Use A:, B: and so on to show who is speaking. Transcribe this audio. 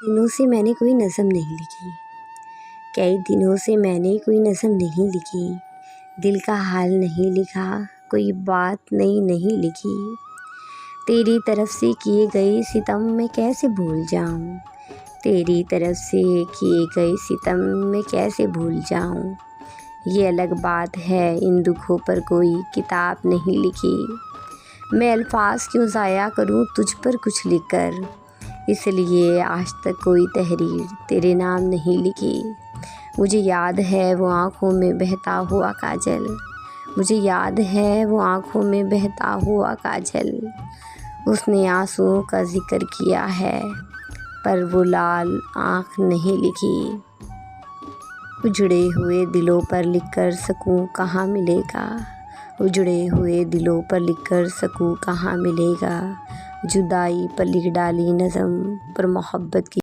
A: दिनों से मैंने कोई नज़म नहीं लिखी। कई दिनों से मैंने कोई नज़म नहीं लिखी। दिल का हाल नहीं लिखा, कोई बात नई नहीं लिखी। तेरी तरफ से किए गए सितम मैं कैसे भूल जाऊँ। तेरी तरफ से किए गए सितम मैं कैसे भूल जाऊँ। ये अलग बात है इन दुखों पर कोई किताब नहीं लिखी। मैं अल्फाज क्यों ज़ाया करूँ तुझ पर कुछ लिखकर, इसलिए आज तक कोई तहरीर तेरे नाम नहीं लिखी। मुझे याद है वो आँखों में बहता हुआ काजल, मुझे याद है वो आँखों में बहता हुआ काजल। उसने आंसुओं का जिक्र किया है पर वो लाल आँख नहीं लिखी। उजड़े हुए दिलों पर लिखकर सकूँ कहाँ मिलेगा, उजड़े हुए दिलों पर लिखकर सकूँ कहाँ मिलेगा। जुदाई पर लिख डाली नज़म पर मोहब्बत की